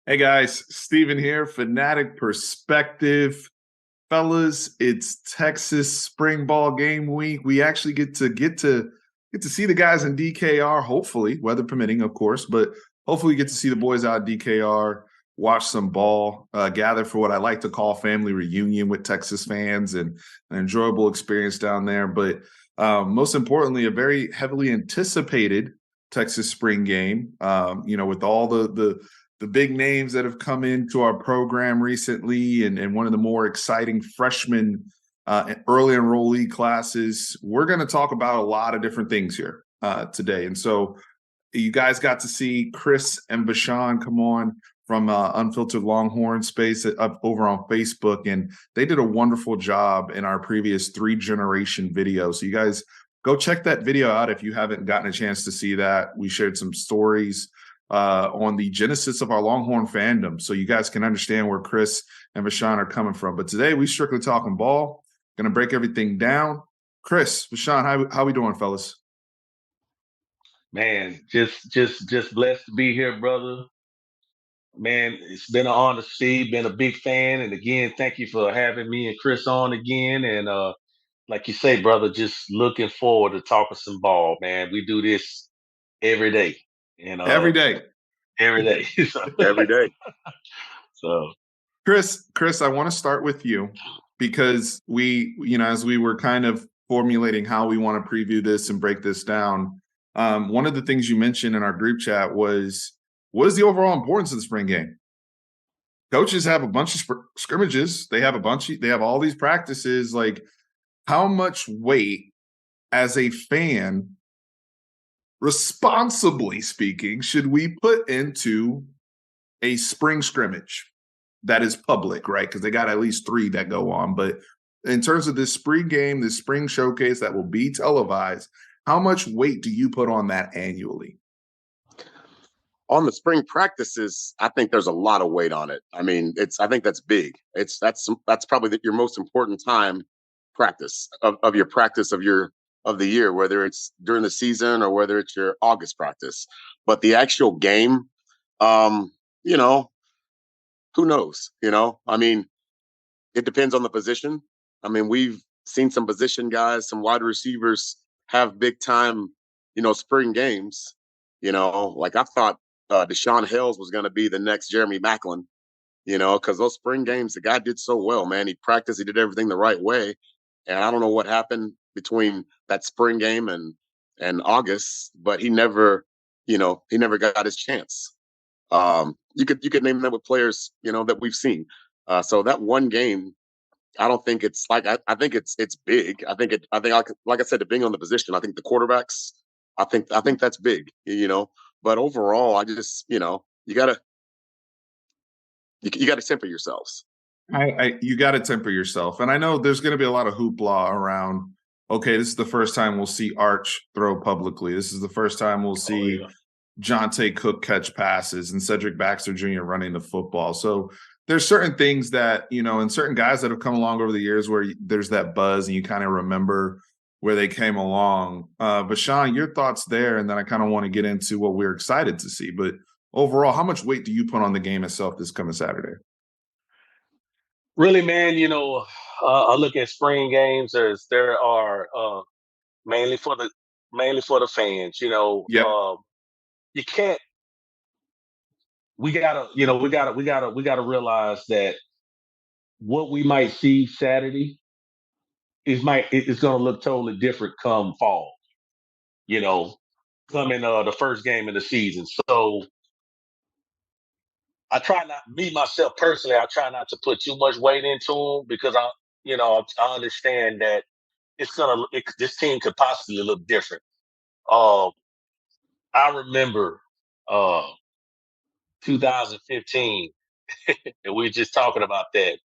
Hey guys, Steven here, Fanatic Perspective. Fellas, it's Texas spring ball game week. We actually get to see the guys in DKR, hopefully, weather permitting, of course, but hopefully we get to see the boys out at DKR, watch some ball, gather for what I like to call family reunion with Texas fans and an enjoyable experience down there. But most importantly, a very heavily anticipated Texas spring game. With all the big names that have come into our program recently and one of the more exciting freshman early enrollee classes. We're going to talk about a lot of different things here today. And so you guys got to see Chris and Bashan come on from Unfiltered Longhorn space up over on Facebook, and they did a wonderful job in our previous 3-generation video. So you guys go check that video out if you haven't gotten a chance to see that. We shared some stories on the genesis of our Longhorn fandom, so you guys can understand where Chris and Bashan are coming from. But today we strictly talking ball. Going to break everything down. Chris, Bashan, how we doing, fellas? Man, just blessed to be here, brother. Man, it's been an honor, Steve. Been a big fan, and again, thank you for having me and Chris on again. And like you say, brother, just looking forward to talking some ball, man. We do this every day, and Every day. every day. so, Every day. so Chris, I want to start with you because as we were kind of formulating how we want to preview this and break this down, one of the things you mentioned in our group chat was, what is the overall importance of the spring game? Coaches have a bunch of scrimmages. They have all these practices. Like, how much weight as a fan, responsibly speaking, should we put into a spring scrimmage that is public, right? Because they got at least 3 that go on. But in terms of this spring game, this spring showcase that will be televised, how much weight do you put on that annually? On the spring practices, I think there's a lot of weight on it. I mean, I think that's big. That's probably your most important time practice of your practice of the year, whether it's during the season or whether it's your August practice. But the actual game, um, you know, who knows? I mean, it depends on the position. I mean, we've seen some position guys, some wide receivers have big time, spring games. Like I thought Deshaun Hales was going to be the next Jeremy Macklin, because those spring games, the guy did so well, man. He practiced, he did everything the right way. And I don't know what happened between that spring game and August, but he never got his chance. You could name that with players, that we've seen. So that one game, I don't think it's like I think it's big. Like I said, depending on the position, I think the quarterbacks, I think that's big. But overall, I just you gotta temper yourselves. You got to temper yourself. And I know there's going to be a lot of hoopla around, okay, this is the first time we'll see Arch throw publicly. This is the first time we'll see Jonte Cook catch passes and Cedric Baxter Jr. running the football. So there's certain things that, and certain guys that have come along over the years where there's that buzz and you kind of remember where they came along. But Sean, your thoughts there, and then I kind of want to get into what we're excited to see. But overall, how much weight do you put on the game itself this coming Saturday? really, man, I look at spring games as there are mainly for the fans. Yep. You can't. We gotta realize that what we might see Saturday is going to look totally different come fall. You know, coming the first game of the season. So I try not, me myself personally, I try not to put too much weight into them because I understand that this team could possibly look different. Uh, I remember uh 2015, and we were just talking about that.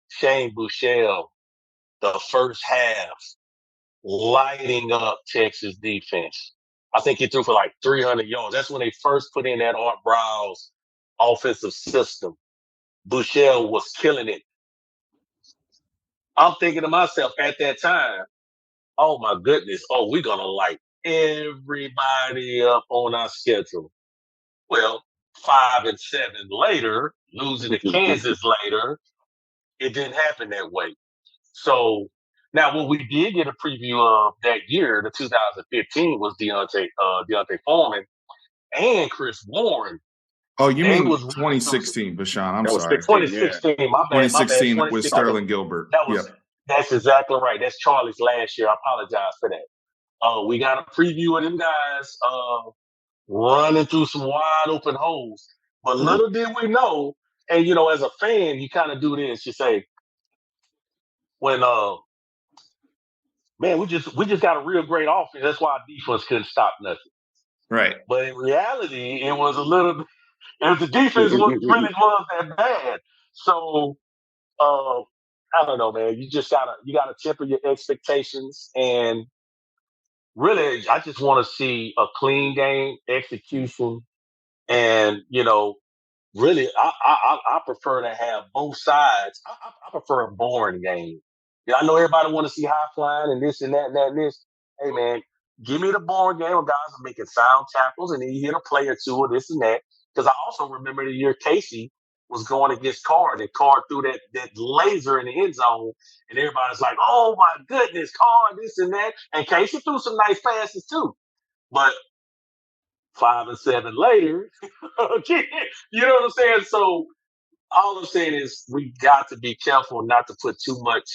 Shane Buechele, the first half, lighting up Texas defense. I think he threw for like 300 yards. That's when they first put in that Art Browse offensive system. Buechele was killing it. I'm thinking to myself at that time, oh my goodness, we're going to light everybody up on our schedule. Well, 5-7 later, losing to Kansas later, it didn't happen that way. So now what we did get a preview of that year, the 2015, was Deontay Foreman and Chris Warren. Oh, you They mean was running through 2016, Bashan. I'm That was sorry. 16, yeah. 2016. My bad. 2016 with 2016. Sterling Gilbert. That Yep. was that's exactly right. That's Charlie's last year. I apologize for that. We got a preview of them guys running through some wide open holes. But little did we know, and as a fan, you kind of do this. You say, when man, we just got a real great offense. That's why our defense couldn't stop nothing. Right. But in reality, it was a little. And the defense really was that bad. So I don't know, man. You gotta temper your expectations, and really, I just want to see a clean game, execution, and really, I prefer to have both sides. I prefer a boring game. Yeah, I know everybody want to see high flying and this and that and that and this. Hey, man, give me the boring game of guys making sound tackles, and then you hit a play or two or this and that. Because I also remember the year Casey was going against Card, and Card threw that laser in the end zone, and everybody's like, "Oh my goodness, Card, this and that." And Casey threw some nice passes too, but 5-7 later, you know what I'm saying? So all I'm saying is we got to be careful not to put too much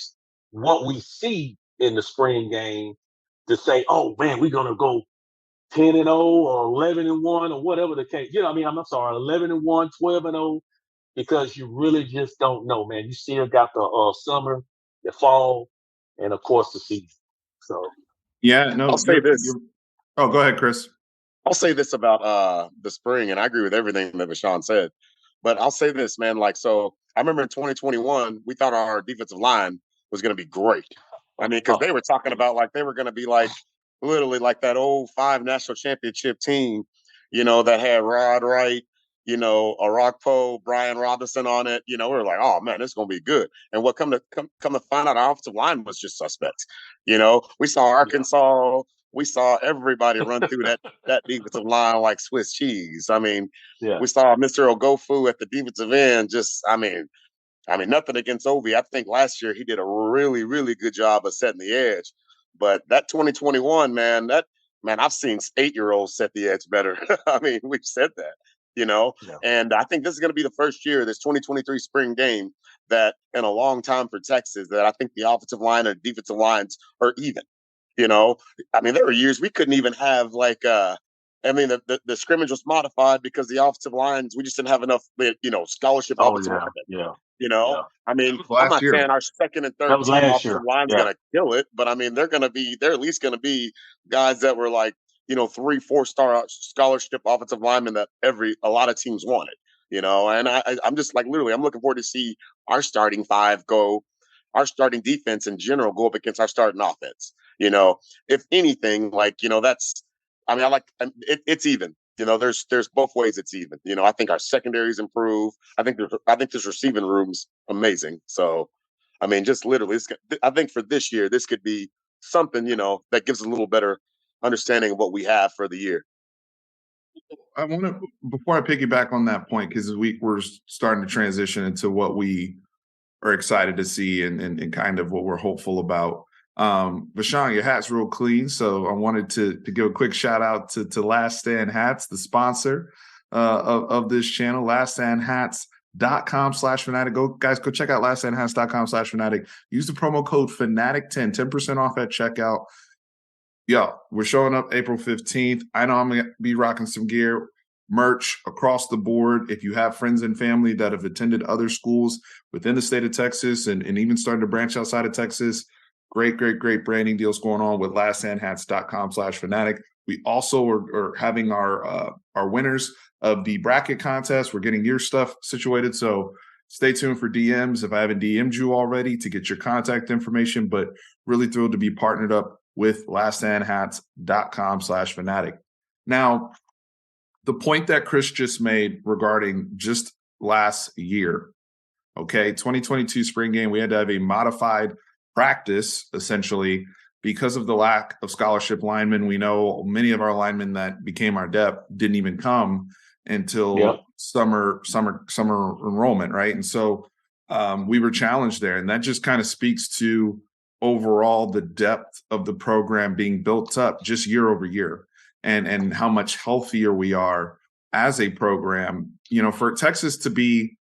what we see in the spring game to say, oh man, we're gonna go 10-0 or 11-1 or whatever the case. I mean, I'm sorry, 11-1, 12-0, because you really just don't know, man. You still got the summer, the fall, and of course the season. So yeah, no. I'll say this. Oh, go ahead, Chris. I'll say this about the spring, and I agree with everything that Bashan said. But I'll say this, man. So I remember in 2021, we thought our defensive line was going to be great. I mean, because they were talking about they were going to be literally like that old 5 national championship team, that had Rod Wright, Arakpo, Brian Robinson on it. We were like, oh man, this is going to be good. And what come to find out, our offensive line was just suspect. We saw Arkansas. Yeah. We saw everybody run through that defensive line like Swiss cheese. I mean, we saw Mr. Ogofu at the defensive end. Nothing against Ovi. I think last year he did a really, really good job of setting the edge. But that 2021, man, I've seen 8-year-olds set the edge better. I mean, we've said that, And I think this is going to be the first year, this 2023 spring game, that in a long time for Texas, that I think the offensive line and defensive lines are even. There were years we couldn't even have the scrimmage was modified because the offensive lines, we just didn't have enough, scholarship offensive linemen. Yeah. I'm not saying our second and third team offensive line's going to kill it, but they're at least going to be guys that were 3-4 star scholarship offensive linemen that a lot of teams wanted, and I'm just literally, I'm looking forward to see our starting defense in general go up against our starting offense. If anything, it's even. There's both ways it's even. I think our secondaries improve. I think this receiving room's amazing. So, just literally, I think for this year, this could be something, that gives a little better understanding of what we have for the year. I want to, before I piggyback on that point, because we're starting to transition into what we are excited to see and kind of what we're hopeful about. Bashan, your hat's real clean, so I wanted to give a quick shout out to Last Stand Hats, the sponsor of this channel. LastStandHats.com/fanatic. Go check out LastStandHats.com/fanatic. Use the promo code Fanatic10, 10% off at checkout. Yo, we're showing up April 15th. I know I'm gonna be rocking some gear, merch across the board. If you have friends and family that have attended other schools within the state of Texas and even starting to branch outside of Texas, great branding deals going on with LastStandHats.com/fanatic. We also are having our winners of the bracket contest. We're getting your stuff situated, so stay tuned for DMs if I haven't DM'd you already to get your contact information. But really thrilled to be partnered up with LastStandHats.com/fanatic. Now, the point that Chris just made regarding just last year, okay, 2022 spring game, we had to have a modified practice, essentially, because of the lack of scholarship linemen. We know many of our linemen that became our depth didn't even come until summer enrollment, right? And so we were challenged there, and that just kind of speaks to overall the depth of the program being built up just year over year, and how much healthier we are as a program. You know, for Texas to be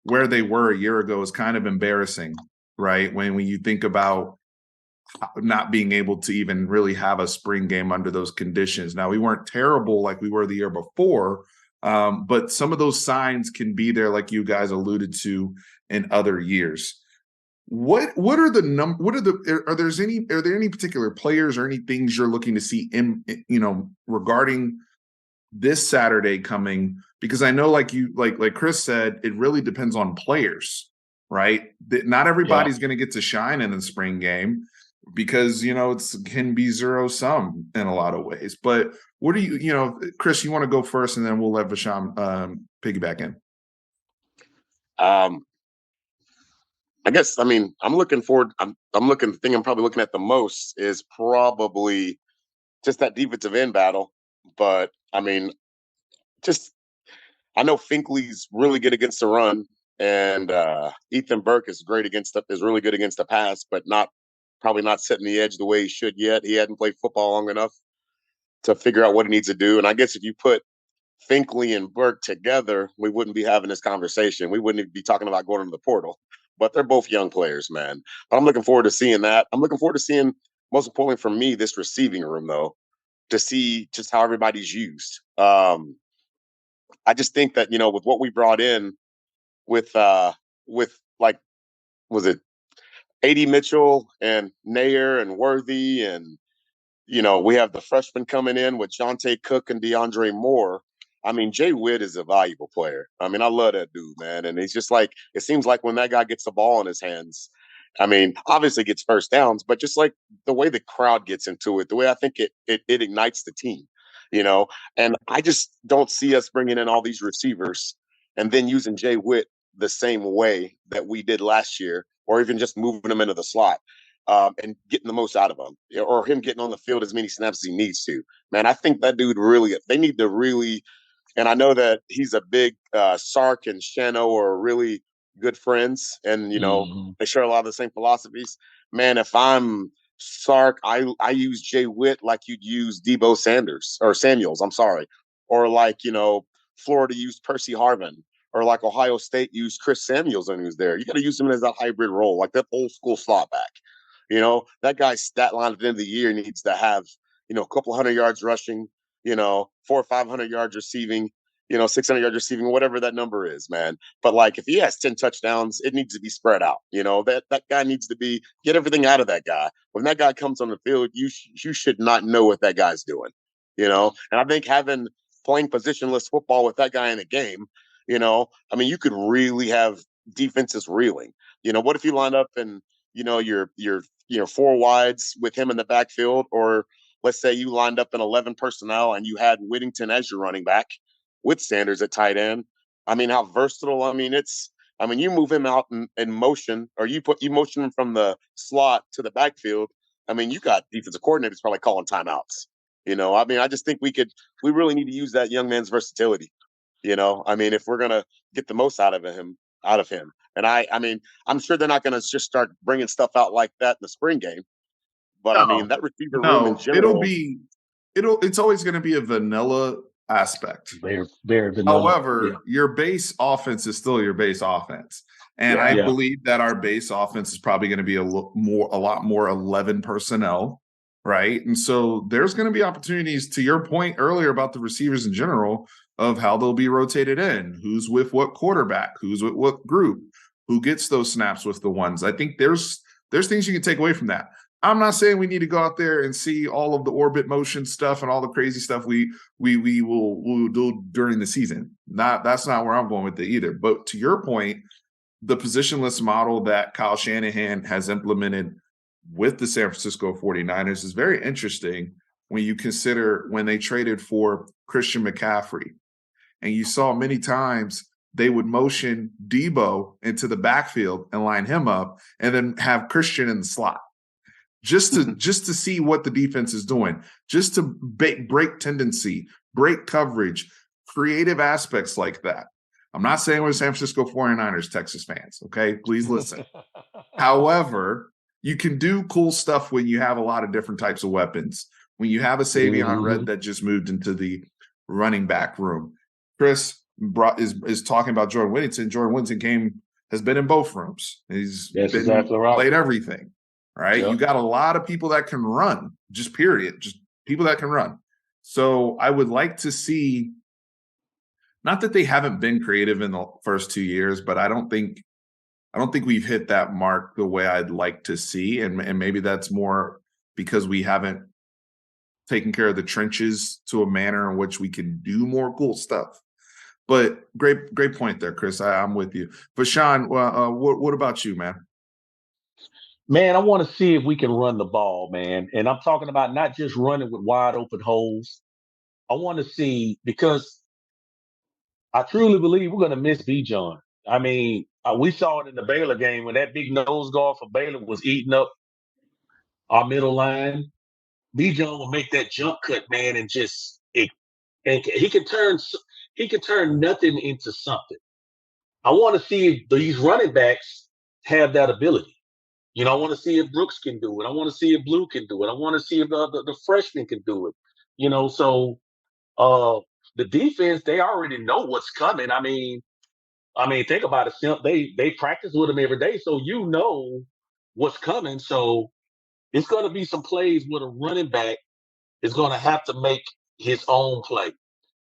where they were a year ago is kind of embarrassing, right? When you think about not being able to even really have a spring game under those conditions. Now, we weren't terrible like we were the year before, but some of those signs can be there, like you guys alluded to in other years. What are the are there any particular players or any things you're looking to see in, you know, regarding this Saturday coming? Because I know, like Chris said, it really depends on players, right? Not everybody's going to get to shine in the spring game, because, you know, it can be zero sum in a lot of ways. But what do you know, Chris, you want to go first, and then we'll let Vasham piggyback in. I guess, I mean, I'm looking forward. The thing I'm probably looking at the most is probably just that defensive end battle. But I mean, just I know Finkley's really good against the run, and Ethan Burke is really good against the pass, but probably not setting the edge the way he should yet. He hadn't played football long enough to figure out what he needs to do. And I guess if you put Finkley and Burke together, we wouldn't be having this conversation. We wouldn't be talking about going into the portal. But they're both young players, man. But I'm looking forward to seeing that. I'm looking forward to seeing, most importantly for me, this receiving room, though, to see just how everybody's used. I just think that, you know, with what we brought in with like, was it A.D. Mitchell and Nair and Worthy, and you know, we have the freshmen coming in with Jonte Cook and DeAndre Moore. I mean, Jay Witt is a valuable player. I mean, I love that dude, man. And he's just like, it seems like when that guy gets the ball in his hands, I mean, obviously gets first downs, but just like the way the crowd gets into it, the way I think it ignites the team, you know. And I just don't see us bringing in all these receivers and then using Jay Witt the same way that we did last year, or even just moving him into the slot. And getting the most out of him, or him getting on the field as many snaps as he needs to. Man, I think that dude they need to really, and I know that he's a big, Sark and Shano are really good friends, and, you know, they share a lot of the same philosophies. Man, if I'm Sark, I use Jay Witt like you'd use Debo Samuels, I'm sorry. Or like, you know, Florida used Percy Harvin, or like Ohio State used Chris Samuels when he was there. You got to use him as that hybrid role, like that old school slot back. You know, that guy's stat line at the end of the year needs to have, you know, a couple hundred yards rushing, you know, 400 or 500 yards receiving, you know, 600 yards receiving, whatever that number is, man. But like, if he has 10 touchdowns, it needs to be spread out. You know, that guy needs to get everything out of that guy. When that guy comes on the field, you should not know what that guy's doing, you know. And I think playing positionless football with that guy in a game, you know, I mean, you could really have defenses reeling. You know, what if you line up and, you know, you're four wides with him in the backfield, or let's say you lined up in 11 personnel and you had Whittington as your running back with Sanders at tight end. I mean, how versatile. I mean, you move him out in motion, or you motion him from the slot to the backfield. I mean, you got defensive coordinators probably calling timeouts. You know, I mean, I just think we really need to use that young man's versatility. You know, I mean, if we're going to get the most out of him. And I mean, I'm sure they're not going to just start bringing stuff out like that in the spring game. But I mean, that receiver room in general, it's always going to be a vanilla aspect. Very vanilla. However, your base offense is still your base offense. And I believe that our base offense is probably going to be a lot more 11 personnel, right? And so there's going to be opportunities, to your point earlier about the receivers in general, of how they'll be rotated in, who's with what quarterback, who's with what group, who gets those snaps with the ones. I think there's things you can take away from that. I'm not saying we need to go out there and see all of the orbit motion stuff and all the crazy stuff we will do during the season. That's not where I'm going with it either. But to your point, the positionless model that Kyle Shanahan has implemented with the San Francisco 49ers is very interesting when you consider when they traded for Christian McCaffrey. And you saw many times they would motion Debo into the backfield and line him up, and then have Christian in the slot, just to see what the defense is doing, just to break tendency, break coverage, creative aspects like that. I'm not saying we're San Francisco 49ers Texas fans, okay? Please listen. However, you can do cool stuff when you have a lot of different types of weapons. When you have a Savion Red that just moved into the running back room. Chris is talking about Jordan Whittington. Jordan Whittington has been in both rooms. That's exactly right. Played everything, right? Yep. You got a lot of people that can run, just period. Just people that can run. So I would like to see, not that they haven't been creative in the first 2 years, but I don't think we've hit that mark the way I'd like to see. And maybe that's more because we haven't taken care of the trenches to a manner in which we can do more cool stuff. But great point there, Chris. I'm with you. But Sean, what about you, man? Man, I want to see if we can run the ball, man. And I'm talking about not just running with wide open holes. I want to see, because I truly believe we're going to miss Bijan. I mean, we saw it in the Baylor game when that big nose guard for Baylor was eating up our middle line. Bijan will make that jump cut, man, and he can turn nothing into something. I want to see if these running backs have that ability. You know, I want to see if Brooks can do it. I want to see if Blue can do it. I want to see if the freshmen can do it. You know, so the defense, they already know what's coming. I mean, think about it, Simp. They practice with them every day, so you know what's coming. So it's going to be some plays where the running back is going to have to make his own play.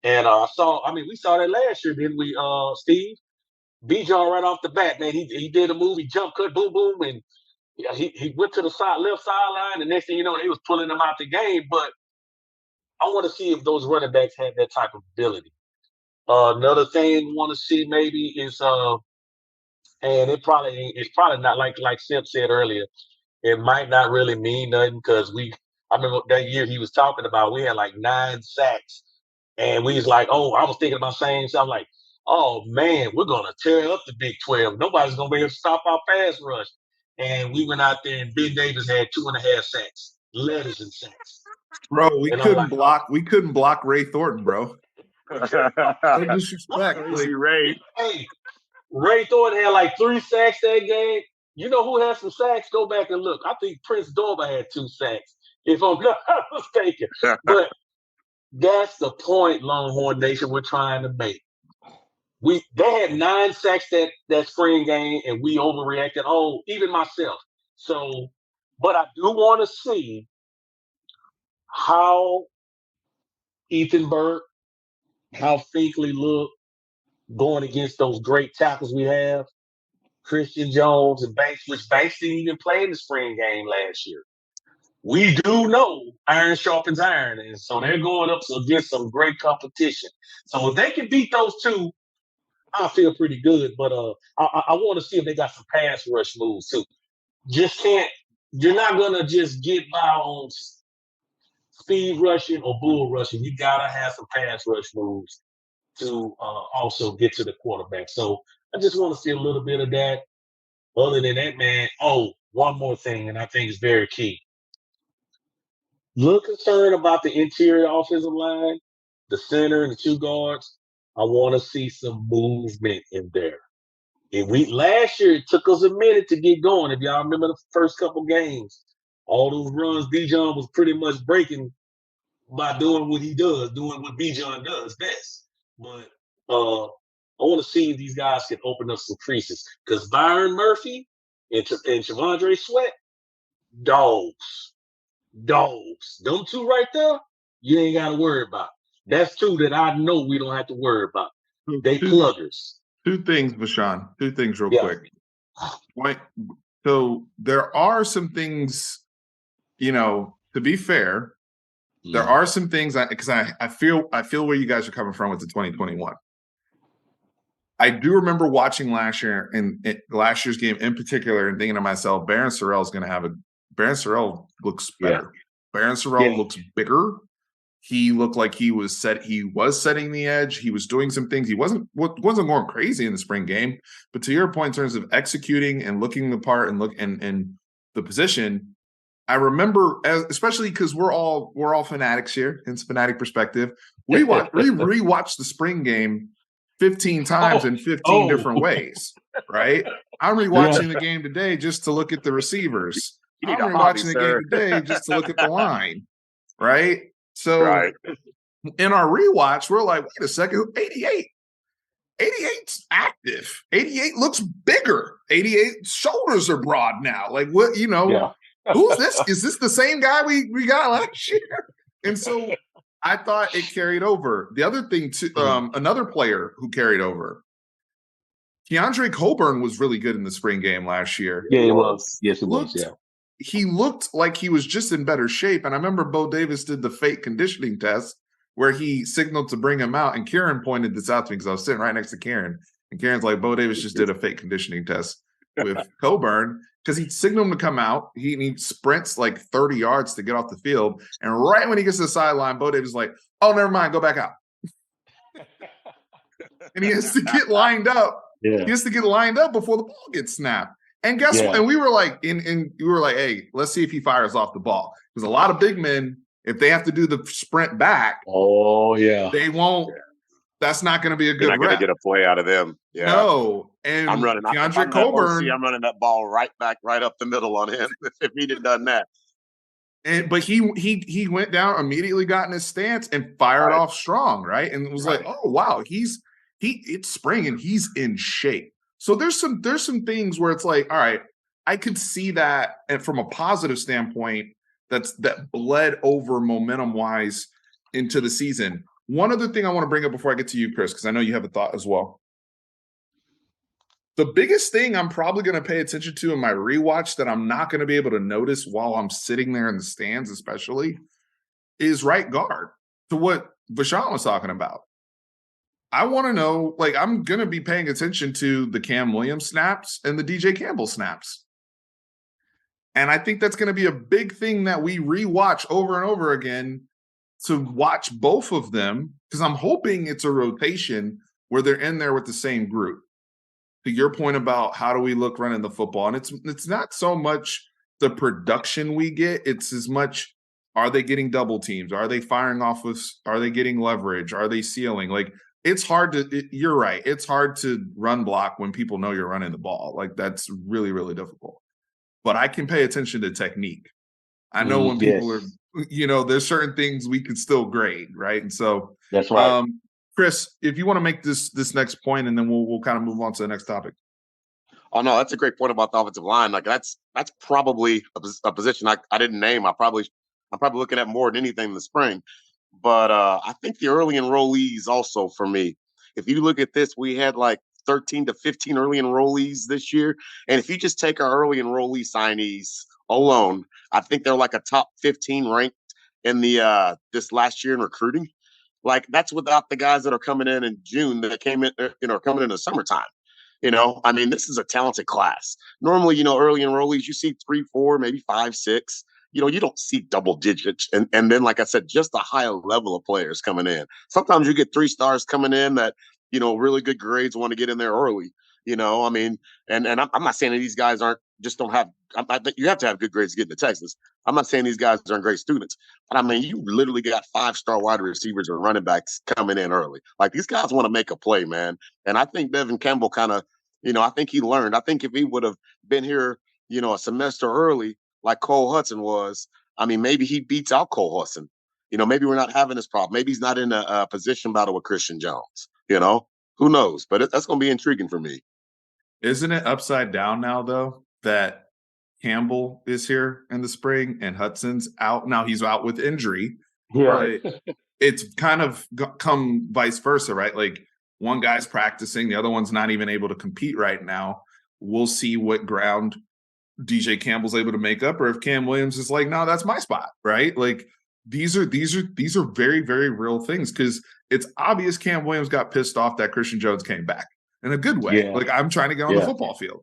And we saw that last year, didn't we, Steve? Bijan right off the bat, man. He did a move, he jump cut, boom, boom, and he went to the left sideline. The next thing you know, they was pulling him out the game. But I want to see if those running backs have that type of ability. Another thing I want to see maybe is, and it's probably not like Simp said earlier. It might not really mean nothing because I remember that year he was talking about, we had like 9 sacks. And we was like, oh, I was thinking about saying something like, oh, man, we're going to tear up the Big 12. Nobody's going to be able to stop our pass rush. And we went out there and Ben Davis had 2.5 sacks, letters and sacks. Bro, we couldn't block Ray Thornton, bro. No disrespect. Ray. Hey, Ray Thornton had like 3 sacks that game. You know who had some sacks? Go back and look. I think Prince Dorba had 2 sacks, if I'm not mistaken. But that's the point, Longhorn Nation, we're trying to make. They had 9 sacks that spring game, and we overreacted. Oh, even myself. So, but I do want to see how Ethan Burke, how Finkley look going against those great tackles we have, Christian Jones and Banks, which Banks didn't even play in the spring game last year. We do know iron sharpens iron, and so they're going up against some great competition. So if they can beat those two, I feel pretty good. But I want to see if they got some pass rush moves too. You're not gonna just get by on speed rushing or bull rushing. You gotta have some pass rush moves to also get to the quarterback. So I just want to see a little bit of that. Other than that, man, one more thing, and I think it's very key. Little concerned about the interior offensive line, the center and the 2 guards. I want to see some movement in there. And last year, it took us a minute to get going. If y'all remember the first couple games, all those runs Bijan was pretty much breaking by doing what he does, doing what Bijan does best. But I want to see if these guys can open up some creases. Because Byron Murphy and Chavondre Sweat, dogs. Them 2 right there, you ain't got to worry about. That's 2 that I know we don't have to worry about. They pluggers. 2 things, Bashan. 2 things real quick. So there are some things, to be fair, there are some things because I feel where you guys are coming from with the 2021. I do remember watching last year and last year's game in particular and thinking to myself, Barron Sorrell looks better. Barron Sorrell looks bigger. He looked like he was setting the edge. He was doing some things. He wasn't going crazy in the spring game. But to your point, in terms of executing and looking the part and the position, I remember, especially because we're all fanatics here. It's fanatic perspective. We rewatched the spring game, 15 times in 15 different ways, right? I'm rewatching the game today just to look at the receivers. You need I'm a hobby, rewatching the sir. game today just to look at the line, right? So Right. in our rewatch, we're like, wait a second, 88. 88's active. 88 looks bigger. 88's shoulders are broad now. Like what, who's this? Is this the same guy we got last year? And so I thought it carried over. The other thing too, another player who carried over, Keandre Coburn was really good in the spring game last year. Yeah, it was. Yes, it was. Yeah. He looked like he was just in better shape. And I remember Bo Davis did the fake conditioning test where he signaled to bring him out. And Kieran pointed this out to me because I was sitting right next to Kieran. And Kieran's like, Bo Davis just did a fake conditioning test with Coburn because he signaled him to come out. He sprints like 30 yards to get off the field. And right when he gets to the sideline, Bo Davis is like, oh, never mind, go back out. And he has to get lined up. Yeah. He has to get lined up before the ball gets snapped. And guess what? And we were like, hey, let's see if he fires off the ball. Because a lot of big men, if they have to do the sprint back, they won't. That's not going to be a good. You're not going to get a play out of them. Yeah. No. And I'm running. Keandre Coburn. I'm running that ball right up the middle on him if he'd have done that. But he went down, immediately got in his stance and fired off strong, right? And it was like, oh wow, it's spring and he's in shape. So there's some things where it's like, all right, I could see that, and from a positive standpoint, that bled over momentum wise into the season. One other thing I want to bring up before I get to you, Chris, because I know you have a thought as well. The biggest thing I'm probably going to pay attention to in my rewatch that I'm not going to be able to notice while I'm sitting there in the stands, especially, is right guard, to what Vashon was talking about. I want to know, like, I'm going to be paying attention to the Cam Williams snaps and the DJ Campbell snaps. And I think that's going to be a big thing that we rewatch over and over again, to watch both of them, because I'm hoping it's a rotation where they're in there with the same group. To your point about how do we look running the football, and it's not so much the production we get, it's as much, are they getting double teams? Are they firing off of, are they getting leverage? Are they sealing? Like, it's hard to, you're right. It's hard to run block when people know you're running the ball. Like, that's really, really difficult. But I can pay attention to technique. I know when people are, there's certain things we can still grade, right? And so that's right. Chris, if you want to make this next point, and then we'll kind of move on to the next topic. Oh no, that's a great point about the offensive line. Like that's probably a position I didn't name. I'm probably looking at more than anything in the spring. But I think the early enrollees also for me. If you look at this, we had like 13 to 15 early enrollees this year. And if you just take our early enrollee signees alone, I think they're like a top 15 ranked in the this last year in recruiting. Like that's without the guys that are coming in June that came in, coming in the summertime. I mean, this is a talented class. Normally, early enrollees, you see 3, 4, maybe 5, 6. You don't see double digits. And then, like I said, just a higher level of players coming in. Sometimes you get 3 stars coming in that, really good grades want to get in there early. I mean, and I'm not saying that these guys don't have, you have to have good grades to get into Texas. I'm not saying these guys aren't great students, but I mean, you literally got 5-star wide receivers and running backs coming in early. Like these guys want to make a play, man. And I think Devin Campbell kind of, I think he learned. I think if he would have been here, a semester early, like Cole Hudson was, I mean, maybe he beats out Cole Hudson. Maybe we're not having this problem. Maybe he's not in a position battle with Christian Jones. Who knows? But that's going to be intriguing for me. Isn't it upside down now, though, that Campbell is here in the spring and Hudson's out? Now he's out with injury. Yeah. But it's kind of come vice versa, right? Like one guy's practicing, the other one's not even able to compete right now. We'll see what ground DJ Campbell's able to make up, or if Cam Williams is like, no, that's my spot, right? Like these are very, very real things, because it's obvious Cam Williams got pissed off that Christian Jones came back in a good way. Yeah. Like, I'm trying to get on the football field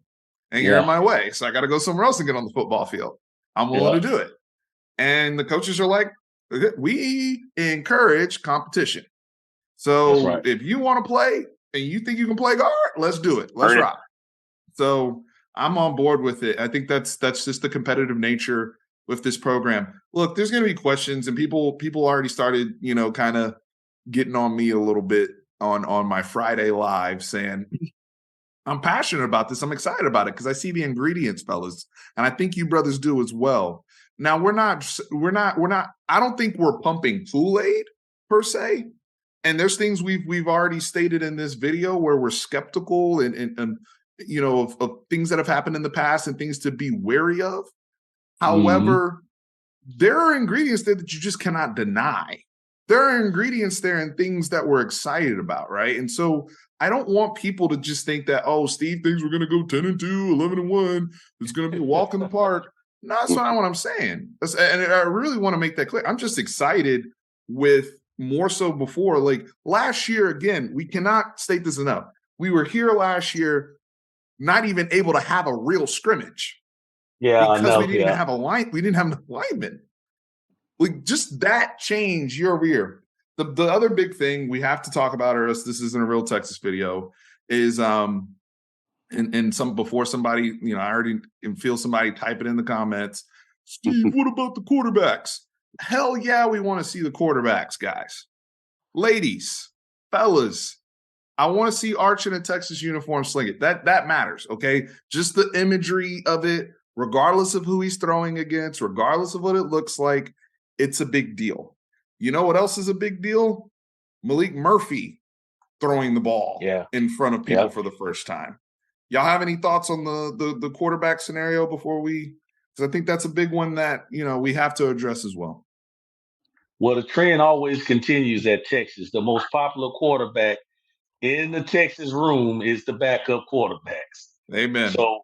and you're in my way, so I got to go somewhere else and get on the football field. I'm willing to do it. And the coaches are like, we encourage competition. So if you want to play and you think you can play guard, let's do it. Let's rock. So I'm on board with it. I think that's just the competitive nature with this program. Look, there's going to be questions, and people already started, kind of getting on me a little bit on my Friday live saying, I'm passionate about this. I'm excited about it because I see the ingredients, fellas. And I think you brothers do as well. Now we're not, I don't think we're pumping Kool-Aid per se. And there's things we've already stated in this video where we're skeptical and you know, of things that have happened in the past and things to be wary of. However, there are ingredients there that you just cannot deny. There are ingredients there and things that we're excited about, right? And so I don't want people to just think that, oh, Steve thinks we're going to go 10-2, 11-1. It's going to be a walk in the park. No, that's not what I'm saying. And I really want to make that clear. I'm just excited with more so before. Like last year, again, we cannot state this enough. We were here last year, not even able to have a real scrimmage. Yeah, Because I know. we didn't even have a line, we didn't have an alignment. Like just that change year over year. The other big thing we have to talk about, or else this isn't a real Texas video, is and some before somebody, you know, I already can feel somebody type it in the comments. Steve, what about the quarterbacks? Hell yeah, we want to see the quarterbacks, guys. Ladies, fellas, I want to see Arch in a Texas uniform sling it. That matters, okay? Just the imagery of it, regardless of who he's throwing against, regardless of what it looks like, it's a big deal. You know what else is a big deal? Malik Murphy throwing the ball in front of people for the first time. Y'all have any thoughts on the quarterback scenario before we? Because I think that's a big one that, you know, we have to address as well. Well, the trend always continues at Texas. The most popular quarterback in the Texas room is the backup quarterbacks. Amen. So,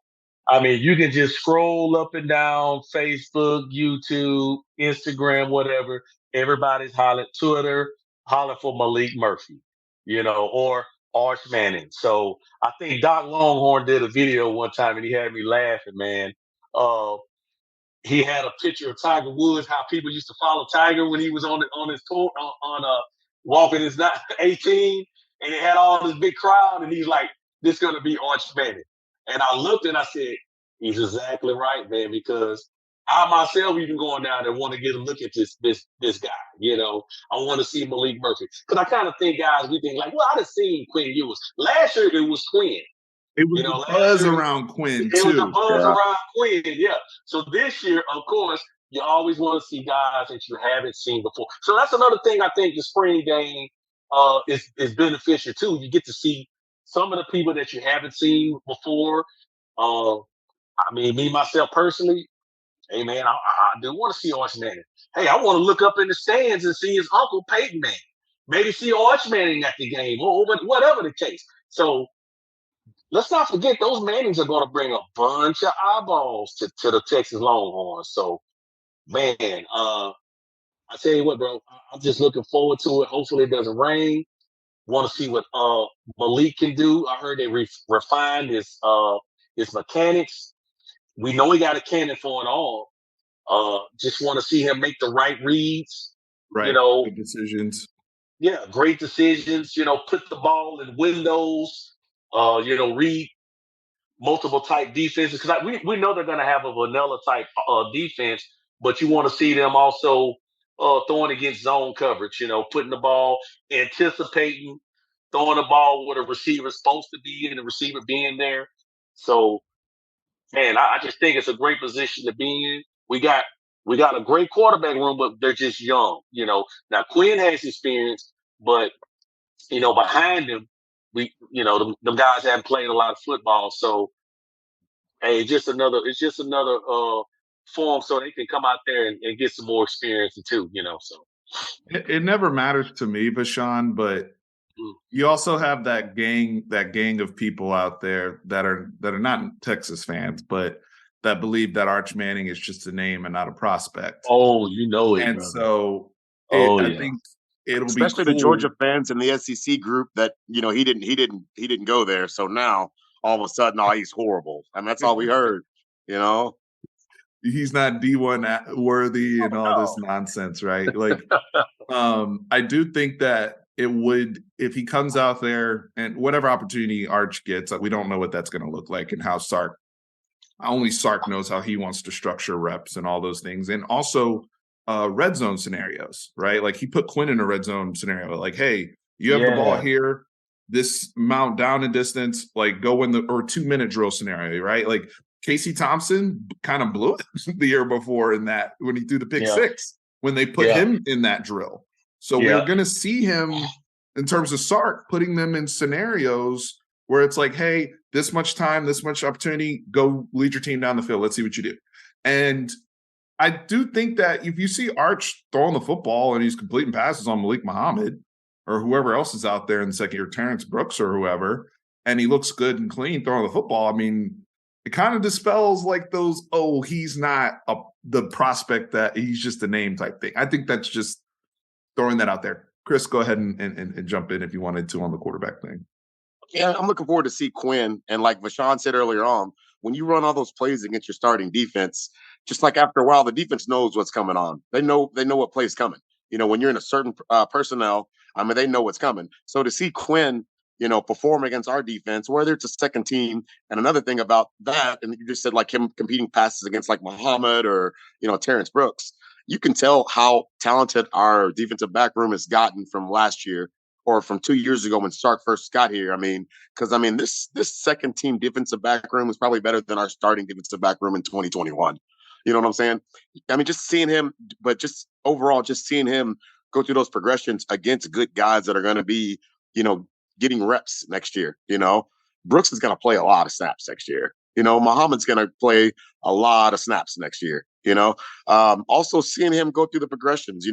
I mean, you can just scroll up and down Facebook, YouTube, Instagram, whatever. Everybody's hollering, Twitter, hollering for Malik Murphy, you know, or Arch Manning. So I think Doc Longhorn did a video one time and he had me laughing, man. He had a picture of Tiger Woods, how people used to follow Tiger when he was on his tour on walking his 18, and it had all this big crowd, and he's like, "This is gonna be Arch Manning." And I looked and I said, "He's exactly right, man," because I myself even going down there want to get a look at this guy. You know, I want to see Malik Murphy because I kind of think, guys, we think like, well, I'd have seen Quinn Ewers last year. It was Quinn. It was a buzz around Quinn, too. It was a buzz around Quinn, yeah. So this year, of course, you always want to see guys that you haven't seen before. So that's another thing I think the spring game is beneficial, too. You get to see some of the people that you haven't seen before. I mean, me, myself, personally, hey, man, I do want to see Arch Manning. Hey, I want to look up in the stands and see his uncle, Peyton Manning. Maybe see Arch Manning at the game or whatever the case. So, let's not forget those Mannings are going to bring a bunch of eyeballs to the Texas Longhorns. So, man, I tell you what, bro, I'm just looking forward to it. Hopefully, it doesn't rain. Want to see what Malik can do. I heard they refined his mechanics. We know he got a cannon for it all. Just want to see him make the right reads. Right. You know, good decisions. Yeah, great decisions. You know, put the ball in windows. You know, read multiple type defenses because we know they're going to have a vanilla type defense, but you want to see them also throwing against zone coverage. You know, putting the ball, anticipating, throwing the ball where the receiver's supposed to be, and the receiver being there. So, man, I just think it's a great position to be in. We got a great quarterback room, but they're just young. You know, now Quinn has experience, but you know, behind him, them guys haven't played a lot of football. So, hey, it's just another form so they can come out there and get some more experience too. You know, so it never matters to me, Bashan, but you also have that gang of people out there that are not Texas fans, but that believe that Arch Manning is just a name and not a prospect. Oh, you know it, and brother. So I think it'll especially be cool. the Georgia fans in the SEC group that you know he didn't go there. So now all of a sudden, he's horrible. I mean, that's all we heard. You know, he's not D1 worthy and all this nonsense, right? Like, I do think that it would, if he comes out there and whatever opportunity Arch gets, we don't know what that's going to look like and how only Sark knows how he wants to structure reps and all those things. And also red zone scenarios, right? Like he put Quinn in a red zone scenario. Like, hey, You have the ball Yeah. here, this amount down in distance, like go in the or 2-minute drill scenario, right? Like Casey Thompson kind of blew it the year before in that when he threw the pick Yeah. six when they put Yeah. him in that drill. So Yeah. we're going to see him in terms of Sark putting them in scenarios where it's like, hey, this much time, this much opportunity, go lead your team down the field. Let's see what you do. And I do think that if you see Arch throwing the football and he's completing passes on Malik Muhammad or whoever else is out there in the second year, Terrence Brooks or whoever, and he looks good and clean throwing the football, I mean, it kind of dispels like those, oh, he's not the prospect that he's just a name type thing. I think that's just throwing that out there. Chris, go ahead and jump in if you wanted to on the quarterback thing. Yeah, I'm looking forward to see Quinn. And like Vashawn said earlier on, when you run all those plays against your starting defense, just like after a while, the defense knows what's coming on. They know what play's coming. When you're in a certain personnel, I mean, they know what's coming. So to see Quinn, perform against our defense, whether it's a second team, and another thing about that, and you just said like him competing passes against like Muhammad or Terrence Brooks, you can tell how talented our defensive back room has gotten from last year or from 2 years ago when Sark first got here. Because this second team defensive back room is probably better than our starting defensive back room in 2021. You know what I'm saying? Just seeing him, but just overall, just seeing him go through those progressions against good guys that are going to be, getting reps next year. Brooks is going to play a lot of snaps next year. Muhammad's going to play a lot of snaps next year. Also seeing him go through the progressions.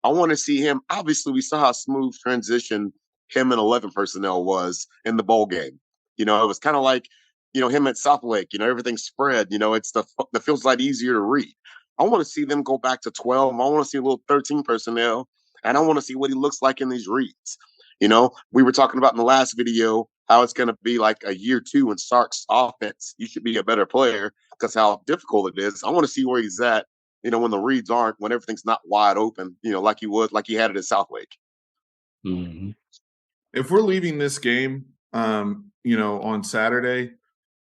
I want to see him. Obviously, we saw how smooth transition him and 11 personnel was in the bowl game. It was kind of like, him at South Lake. Everything spread. It's the feels a lot easier to read. I want to see them go back to 12. I want to see a little 13 personnel, and I want to see what he looks like in these reads. We were talking about in the last video how it's going to be like a year 2 in Sark's offense. You should be a better player because how difficult it is. I want to see where he's at, when the reads aren't, when everything's not wide open, like he had it at South Lake. Mm-hmm. If we're leaving this game, on Saturday,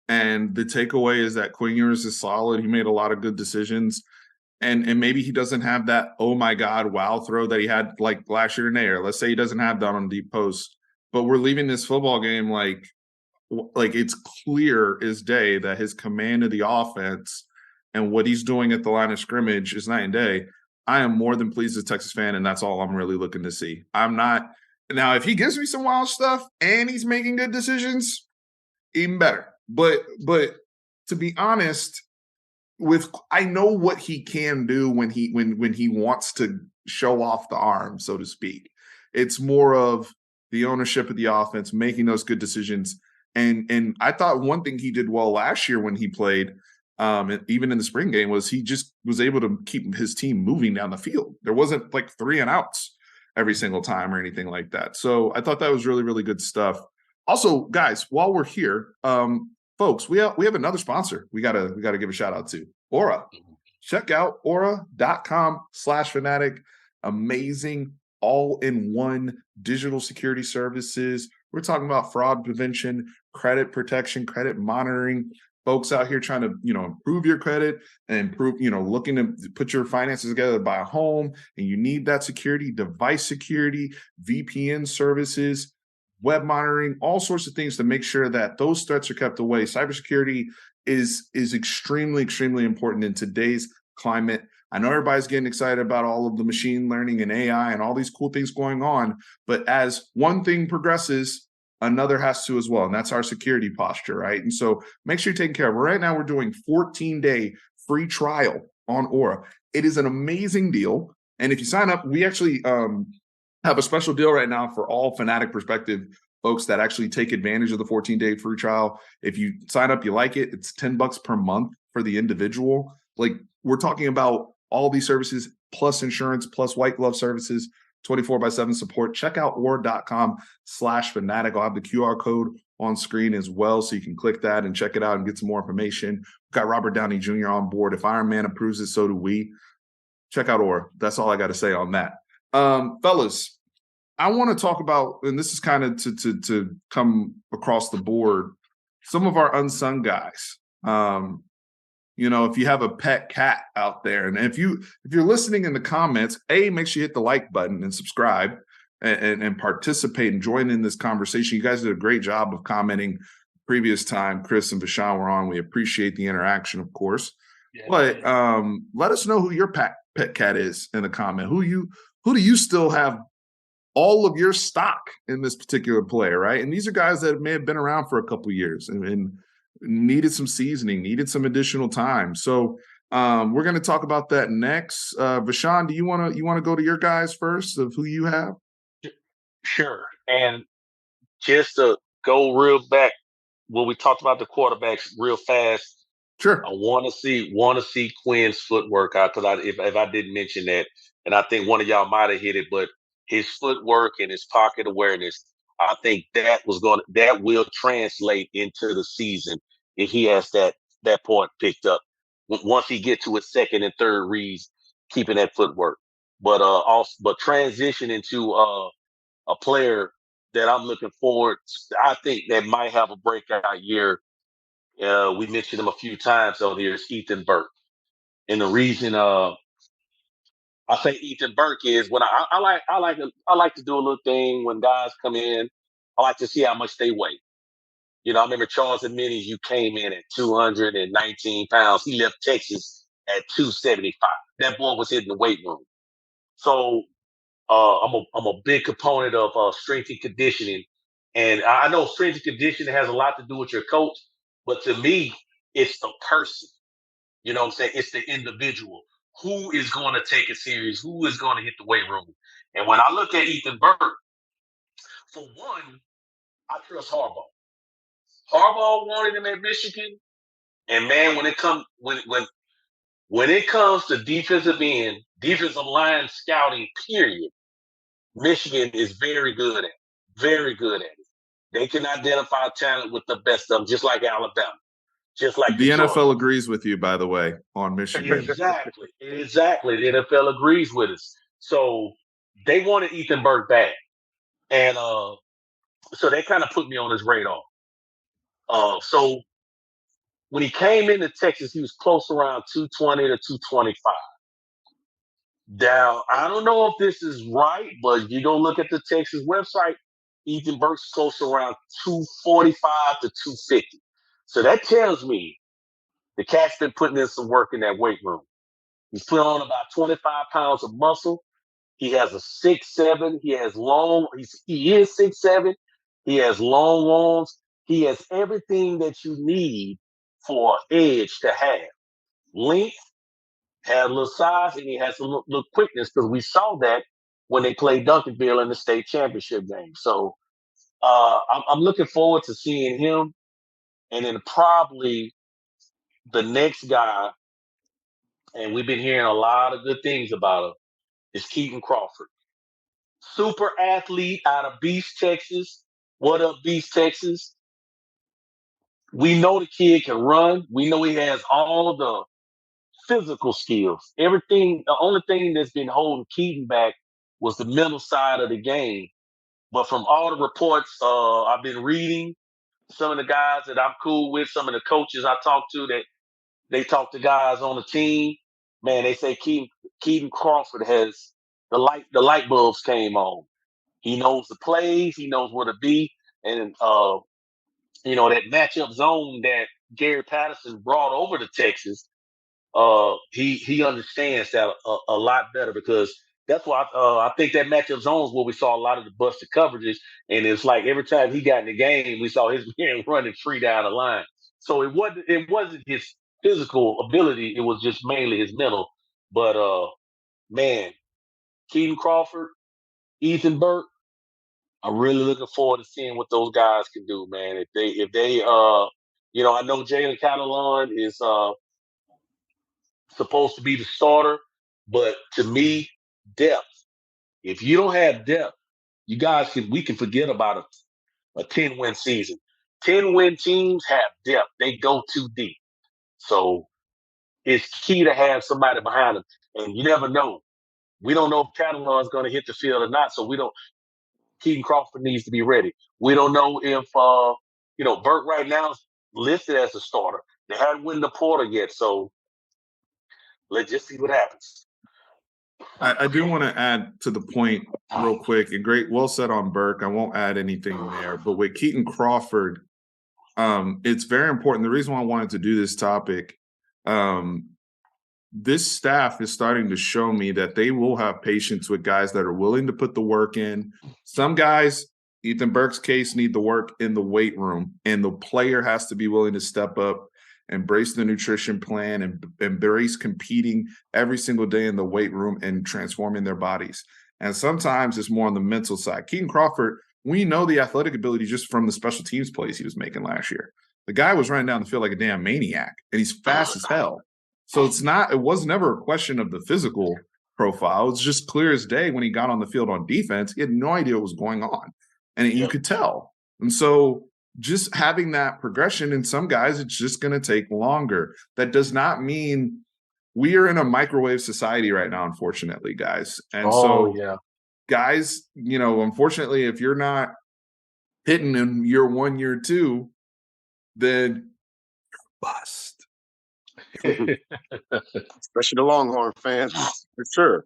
and the takeaway is that Quinn Ewers is solid, he made a lot of good decisions, and maybe he doesn't have that, oh my God, wow throw that he had like last year in Air. Let's say he doesn't have that on deep post, but we're leaving this football game like it's clear as day that his command of the offense and what he's doing at the line of scrimmage is night and day. I am more than pleased as a Texas fan, and that's all I'm really looking to see. I'm not now. If he gives me some wild stuff and he's making good decisions, even better. But to be honest, I know what he can do when he wants to show off the arm, so to speak. It's more of the ownership of the offense, making those good decisions. And I thought one thing he did well last year when he played, even in the spring game, was he just was able to keep his team moving down the field. There wasn't like 3 and outs every single time or anything like that. So I thought that was really, really good stuff. Also, guys, while we're here, folks, we have another sponsor we gotta give a shout out to, Aura. Check out aura.com/fanatic. Amazing all-in-one digital security services. We're talking about fraud prevention, credit protection, credit monitoring. Folks out here trying to, improve your credit and improve, looking to put your finances together to buy a home, and you need that security, device security, VPN services, web monitoring, all sorts of things to make sure that those threats are kept away. Cybersecurity is extremely, extremely important in today's climate. I know everybody's getting excited about all of the machine learning and AI and all these cool things going on, but as one thing progresses, another has to as well, and that's our security posture, right? And so make sure you're taking care of it. Right now, we're doing 14-day free trial on Aura. It is an amazing deal, and if you sign up, we actually have a special deal right now for all Fanatic Perspective folks that actually take advantage of the 14-day free trial. If you sign up, you like it, it's $10 per month for the individual. Like, we're talking about all these services, plus insurance, plus white glove services, 24/7 support. Check out aura.com/fanatic. I'll have the QR code on screen as well, so you can click that and check it out and get some more information. We've got Robert Downey Jr. on board. If Iron Man approves it, so do we. Check out Aura. That's all I got to say on that. Fellas, I want to talk about, and this is kind of to come across the board, some of our unsung guys. If you have a pet cat out there, and if you're listening in the comments, make sure you hit the like button and subscribe, and participate and join in this conversation. You guys did a great job of commenting previous time Chris and Vashawn were on. We appreciate the interaction, of course. Yeah. But let us know who your pet cat is in the comment. Who do you still have all of your stock in this particular player, right? And these are guys that may have been around for a couple years and needed some seasoning, needed some additional time. So we're going to talk about that next. Vashawn, do you want to go to your guys first of who you have? Sure. And just to go real back, when we talked about the quarterbacks real fast, Sure. I want to see Quinn's footwork because if I didn't mention that, and I think one of y'all might have hit it, but his footwork and his pocket awareness, I think that will translate into the season if he has that point picked up. Once he gets to his second and third reads, keeping that footwork, but transitioning to a player that I'm looking forward to, I think that might have a breakout year. We mentioned him a few times on here is Ethan Burke. And the reason I say Ethan Burke is when I like to do a little thing when guys come in. I like to see how much they weigh. I remember Charles Minnies, you came in at 219 pounds. He left Texas at 275. That boy was hitting the weight room. So I'm a big component of strength and conditioning. And I know strength and conditioning has a lot to do with your coach, but to me, it's the person. You know what I'm saying? It's the individual. Who is going to take it serious? Who is going to hit the weight room? And when I look at Ethan Burke, for one, I trust Harbaugh. Harbaugh wanted him at Michigan. And man, when it comes to defensive end, defensive line scouting, period, Michigan is very good at it. Very good at it. They can identify talent with the best of them, just like Alabama, just like the Georgia. NFL agrees with you, by the way, on Michigan. Exactly. The NFL agrees with us. So they wanted Ethan Burke back. And so they kind of put me on his radar. So when he came into Texas, he was close around 220 to 225. Now, I don't know if this is right, but you go look at the Texas website, Ethan Burke's close around 245 to 250. So that tells me the cat's been putting in some work in that weight room. He's put on about 25 pounds of muscle. He has a 6'7". He has he is 6'7". He has long arms. He has everything that you need for an edge to have. Length, had a little size, and he has a little quickness because we saw that when they played Duncanville in the state championship game. So I'm looking forward to seeing him. And then probably the next guy, and we've been hearing a lot of good things about him, is Keaton Crawford. Super athlete out of Beast, Texas. What up, Beast, Texas? We know the kid can run. We know he has all the physical skills. Everything, the only thing that's been holding Keaton back was the mental side of the game. But from all the reports I've been reading, some of the guys that I'm cool with, some of the coaches I talk to that they talk to guys on the team, man, they say Keaton Crawford has the light bulbs came on. He knows the plays, he knows where to be, and that matchup zone that Gary Patterson brought over to Texas, he understands that a lot better because that's why I think that matchup zone is where we saw a lot of the busted coverages, and it's like every time he got in the game, we saw his man running free down the line. So it wasn't his physical ability; it was just mainly his mental. But man, Keaton Crawford, Ethan Burke, I'm really looking forward to seeing what those guys can do, man. If they I know Jalen Catalon is supposed to be the starter, but to me, depth. If you don't have depth, we can forget about a 10-win season. 10-win teams have depth. They go too deep. So it's key to have somebody behind them. And you never know. We don't know if Catalan is going to hit the field or not. So Keaton Crawford needs to be ready. We don't know if Burke right now is listed as a starter. They haven't won the Porter yet. So let's just see what happens. I do want to add to the point real quick, and great, well said on Burke. I won't add anything there, but with Keaton Crawford, it's very important. The reason why I wanted to do this topic, this staff is starting to show me that they will have patience with guys that are willing to put the work in. Some guys, Ethan Burke's case, need the work in the weight room, and the player has to be willing to step up, embrace the nutrition plan, and embrace competing every single day in the weight room and transforming their bodies. And sometimes it's more on the mental side. Keaton Crawford, we know the athletic ability just from the special teams plays he was making last year. The guy was running down the field like a damn maniac, and he's fast as hell. So it was never a question of the physical profile. It's just clear as day when he got on the field on defense, he had no idea what was going on. And you could tell. And so just having that progression in some guys, it's just going to take longer. That does not mean we are in a microwave society right now, unfortunately, guys. And guys, unfortunately, if you're not hitting in year 1, year 2, then bust. Especially the Longhorn fans, for sure.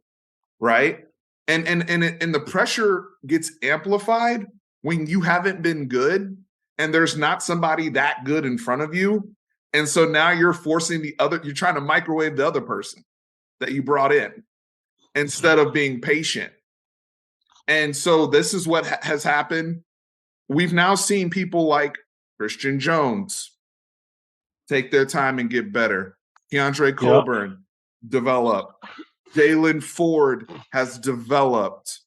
Right. And the pressure gets amplified when you haven't been good and there's not somebody that good in front of you. And so now you're forcing you're trying to microwave the other person that you brought in instead of being patient. And so this is what has happened. We've now seen people like Christian Jones take their time and get better. Keandre Colburn develop. Jalen Ford has developed.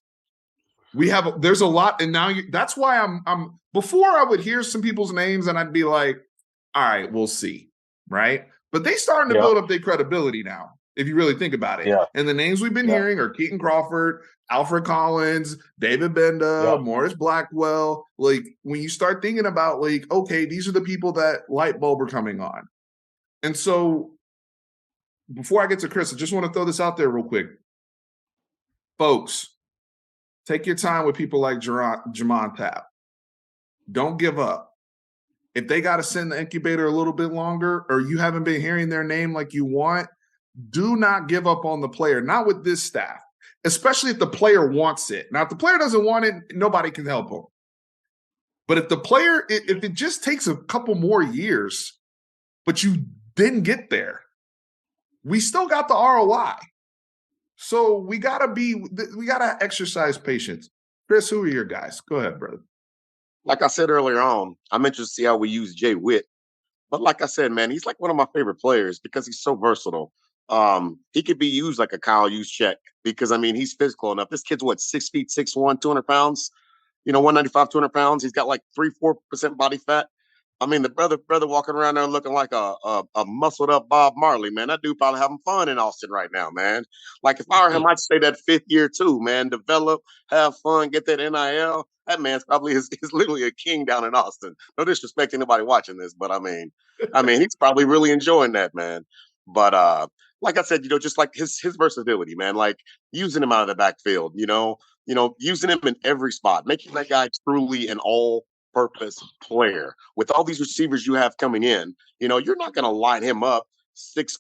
There's a lot, and now that's why I'm. Before I would hear some people's names and I'd be like, all right, we'll see, right? But they starting to build up their credibility now, if you really think about it. Yeah. And the names we've been hearing are Keaton Crawford, Alfred Collins, David Benda, Morris Blackwell. Like when you start thinking about like, okay, these are the people that light bulb are coming on. And so before I get to Chris, I just want to throw this out there real quick. Folks, take your time with people like Jamon Tapp. Don't give up. If they got to send the incubator a little bit longer or you haven't been hearing their name like you want, do not give up on the player, not with this staff, especially if the player wants it. Now, if the player doesn't want it, nobody can help him. But if if it just takes a couple more years, but you didn't get there, we still got the ROI. So we gotta exercise patience. Chris, who are your guys? Go ahead, brother. Like I said earlier on, I'm interested to see how we use Jay Witt. But like I said, man, he's like one of my favorite players because he's so versatile. He could be used like a Kyle Juszczyk because, I mean, he's physical enough. This kid's, 6 feet, 6'1", 200 pounds, 195, 200 pounds. He's got like 3-4% body fat. I mean, the brother walking around there looking like a muscled up Bob Marley, man. That dude probably having fun in Austin right now, man. Like if I were him, I'd stay that 5th year too, man. Develop, have fun, get that NIL. That man's probably is literally a king down in Austin. No disrespect to anybody watching this, but I mean, he's probably really enjoying that, man. But like I said, just like his versatility, man. Like using him out of the backfield, using him in every spot, making that guy truly an all-purpose player. With all these receivers you have coming in, you're not going to line him up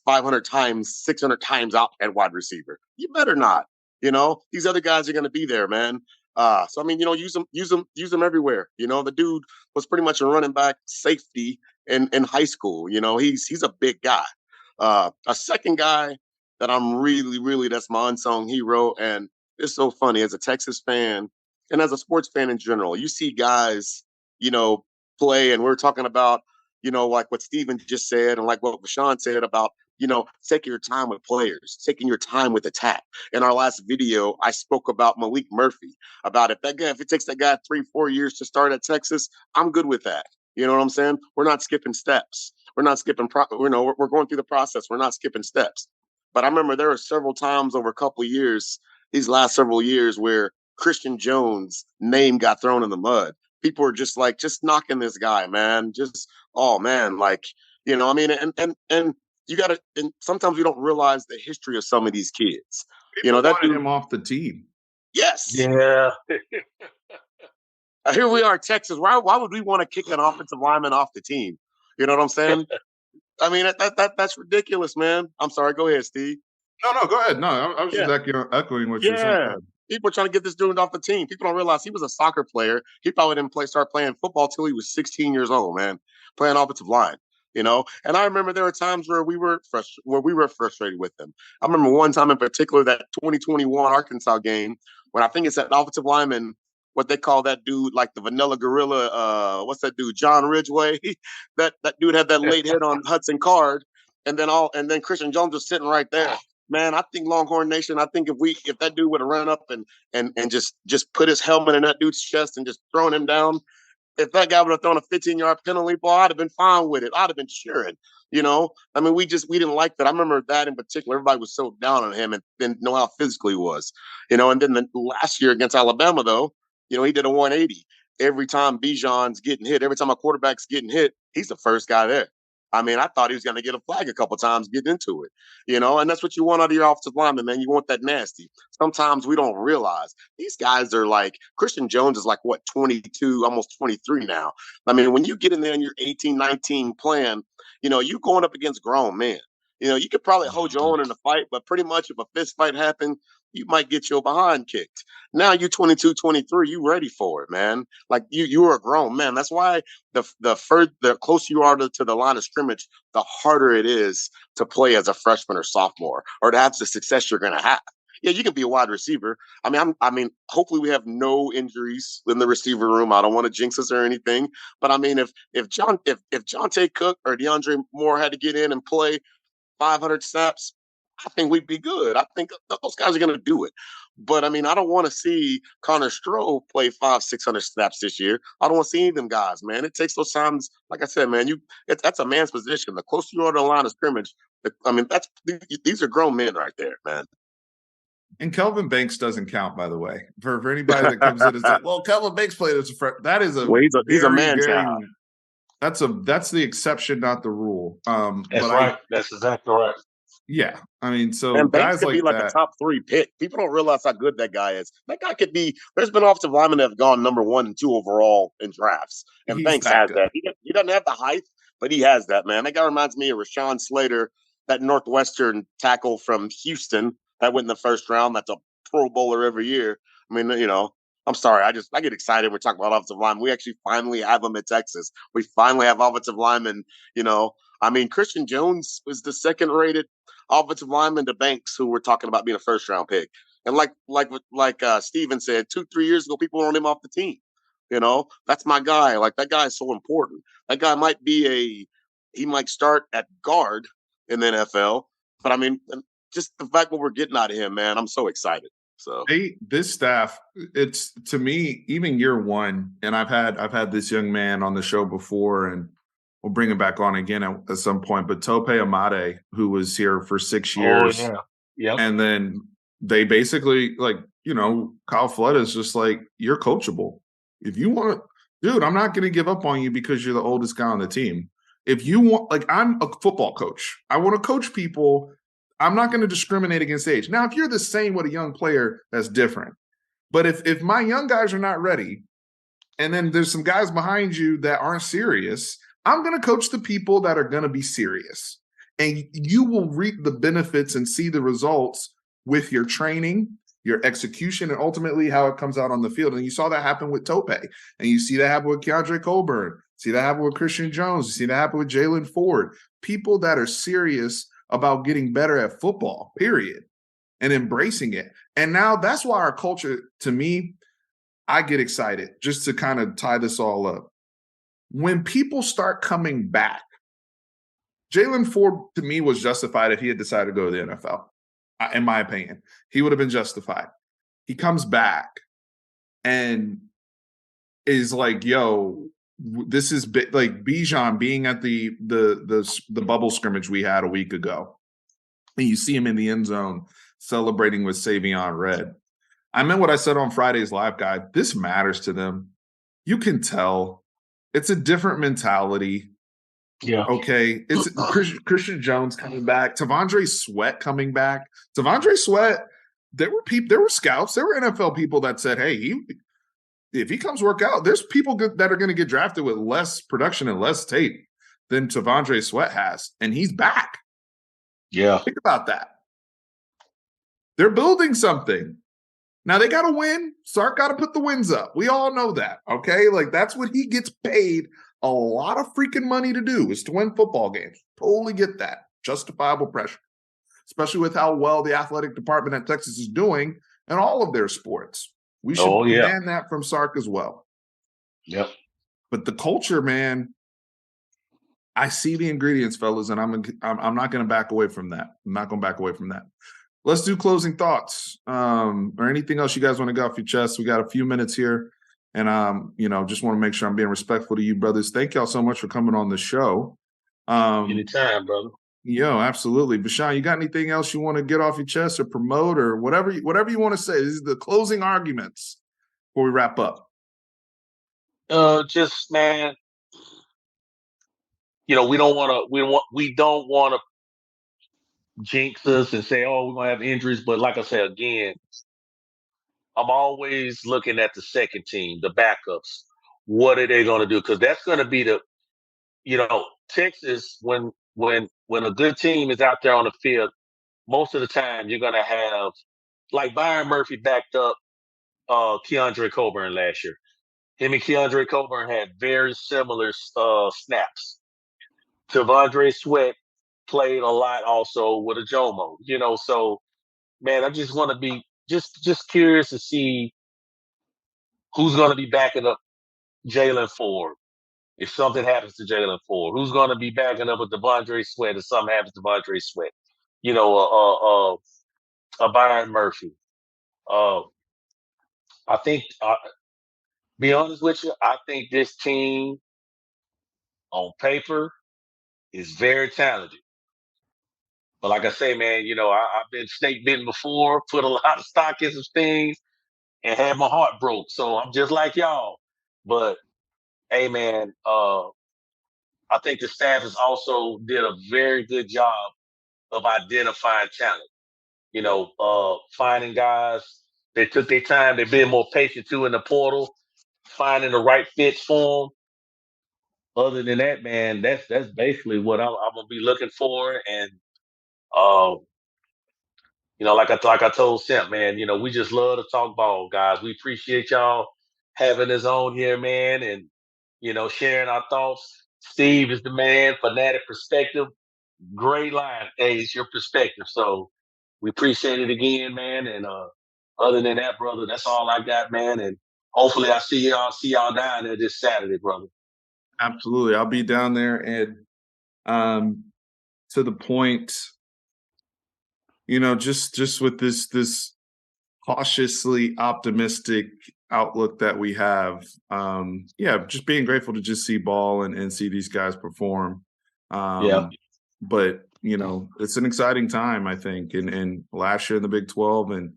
500 times, 600 times out at wide receiver. You better not. These other guys are going to be there, man. So I mean, use them everywhere. The dude was pretty much a running back safety in high school. He's a big guy. A second guy that I'm really that's my unsung hero, and it's so funny as a Texas fan and as a sports fan in general. You see guys, play, and we're talking about, like what Steven just said, and like what Rashawn said about, taking your time with players, taking your time with attack. In our last video, I spoke about Malik Murphy, about if it takes that guy 3-4 years to start at Texas, I'm good with that. You know what I'm saying? We're not skipping steps. We're not skipping, we're going through the process. We're not skipping steps. But I remember there were several times over a couple of years, these last several years, where Christian Jones' name got thrown in the mud. People were just knocking this guy, man. Oh man, and you gotta, and sometimes we don't realize the history of some of these kids. People wanted him off the team. Yes. Yeah. Here we are, Texas. Why would we want to kick an offensive lineman off the team? You know what I'm saying? I mean, that's ridiculous, man. I'm sorry. Go ahead, Steve. No, go ahead. No, I was Yeah. just echoing what you're saying. Go Yeah. ahead. People are trying to get this dude off the team. People don't realize he was a soccer player. He probably didn't start playing football till he was 16 years old, man, playing offensive line. And I remember there were times where we were frustrated with him. I remember one time in particular, that 2021 Arkansas game, when I think it's that offensive lineman, what they call that dude, like the vanilla gorilla, what's that dude, John Ridgway? that dude had that late hit on Hudson Card, and then Christian Jones was sitting right there. Man, I think Longhorn Nation. I think if that dude would have run up and just put his helmet in that dude's chest and just thrown him down, if that guy would have thrown a 15-yard penalty ball, I'd have been fine with it. I'd have been cheering. I mean, we didn't like that. I remember that in particular. Everybody was so down on him and didn't know how physical he was. And then the last year against Alabama, though, he did a 180. Every time Bijan's getting hit, every time a quarterback's getting hit, he's the first guy there. I mean, I thought he was going to get a flag a couple times getting into it, and that's what you want out of your offensive lineman, man. You want that nasty. Sometimes we don't realize these guys are like, Christian Jones is like, what, 22, almost 23 now. I mean, when you get in there and you're 18, 19 playing, you going up against grown men. You could probably hold your own in a fight, but pretty much if a fist fight happened, you might get your behind kicked. Now you're 22, 23, you ready for it, man. Like you're a grown man. That's why the closer you are to the line of scrimmage, the harder it is to play as a freshman or sophomore, or to have the success you're going to have. Yeah, you can be a wide receiver. Hopefully we have no injuries in the receiver room. I don't want to jinx us or anything, but I mean, if Jonte Cook or DeAndre Moore had to get in and play 500 snaps, I think we'd be good. I think those guys are going to do it. But I mean, I don't want to see Connor Stroh play 500-600 snaps this year. I don't want to see any of them guys, man. It takes those times. Like I said, man, that's a man's position. The closer you are to the line of scrimmage, these are grown men right there, man. And Kelvin Banks doesn't count, by the way. For anybody that comes in and says, "Well, Kelvin Banks played as a friend," that is well, he's a man child. That's the exception, not the rule. That's right. That's exactly right. Yeah, I mean, so And Banks guys could like be like that, a top 3 pick. People don't realize how good that guy is. That guy could be. There's been offensive linemen that have gone number 1 and 2 overall in drafts, and he's Banks that has good. that. He doesn't have the height, but he has that, man. That guy reminds me of Rashawn Slater, that Northwestern tackle from Houston that went in the first round. That's a Pro Bowler every year. I mean, I'm sorry. I get excited when we talk about offensive linemen. We actually finally have them in Texas. We finally have offensive linemen. I mean, Christian Jones was the second-rated offensive lineman to Banks, who we're talking about being a first-round pick. And like Steven said, 2-3 years ago, people wanted him off the team. That's my guy. Like, that guy is so important. That guy he might start at guard in the NFL. But I mean, just the fact what we're getting out of him, man, I'm so excited. So this staff, it's, to me, even year one, and I've had this young man on the show before, and we'll bring him back on again at some point. But Tope Amade, who was here for 6 years, yeah. And then they basically, Kyle Flood is just like, you're coachable. If you want, dude, I'm not going to give up on you because you're the oldest guy on the team. If you want, I'm a football coach. I want to coach people. I'm not going to discriminate against age. Now, if you're the same with a young player, that's different. But if my young guys are not ready, and then there's some guys behind you that aren't serious, I'm going to coach the people that are going to be serious. And you will reap the benefits and see the results with your training, your execution, and ultimately how it comes out on the field. And you saw that happen with Tope. And you see that happen with Keandre Colburn. See that happen with Christian Jones. You see that happen with Jalen Ford. People that are serious about getting better at football, period, and embracing it. And now that's why our culture, to me, I get excited just to kind of tie this all up. When people start coming back, Jalen Ford, to me, was justified if he had decided to go to the NFL, in my opinion. He would have been justified. He comes back and is like, yo, this is like Bijan being at the bubble scrimmage we had a week ago. And you see him in the end zone celebrating with Savion Red. I meant what I said on Friday's live guide. This matters to them. You can tell. It's a different mentality. Yeah. Okay. It's Christian Jones coming back. T'Vondre Sweat coming back. T'Vondre Sweat, there were scouts, there were NFL people that said, hey, if he comes work out, there's people that are going to get drafted with less production and less tape than T'Vondre Sweat has. And he's back. Yeah. Think about that. They're building something. Now they got to win. Sark got to put the wins up. We all know that. Okay. Like that's what he gets paid a lot of freaking money to do is to win football games. Totally get that. Justifiable pressure, especially with how well the athletic department at Texas is doing in all of their sports. We should demand that from Sark as well. Yep. But the culture, man, I see the ingredients, fellas, and I'm not going to back away from that. I'm not going to back away from that. Let's do closing thoughts or anything else you guys want to get off your chest. We got a few minutes here, and just want to make sure I'm being respectful to you, brothers. Thank y'all so much for coming on the show. Anytime, brother. Yo, absolutely. Bashan, you got anything else you want to get off your chest or promote or whatever you want to say? This is the closing arguments before we wrap up. Just man, we don't want to jinx us and say, oh, we're gonna have injuries. But like I said again, I'm always looking at the second team, the backups. What are they gonna do? Because that's gonna be Texas, when a good team is out there on the field, most of the time you're gonna have, like, Byron Murphy backed up Keandre Coburn last year. Him and Keandre Coburn had very similar snaps. Tavondre Sweat played a lot also with a Jomo, so man, I just want to be just curious to see who's going to be backing up Jalen Ford if something happens to Jalen Ford. Who's going to be backing up with Devondre Sweat if something happens to Devondre Sweat? A Byron Murphy. I think, be honest with you, I think this team on paper is very talented. But like I say, man, I've been snake bitten before, put a lot of stock in some things, and had my heart broke. So I'm just like y'all. But hey, man, I think the staff has also did a very good job of identifying talent. Finding guys. They took their time. They've been more patient too in the portal, finding the right fits for them. Other than that, man, that's basically what I'm gonna be looking for. And uh, like I told Simp, man, we just love to talk ball, guys. We appreciate y'all having us on here, man, and sharing our thoughts. Steve is the man, fanatic perspective. Great line, Ace, your perspective. So we appreciate it again, man. And other than that, brother, that's all I got, man. And hopefully I see y'all down there this Saturday, brother. Absolutely. I'll be down there. And to the point, just with this cautiously optimistic outlook that we have, just being grateful to just see ball and see these guys perform. But it's an exciting time, I think, and last year in the Big 12, and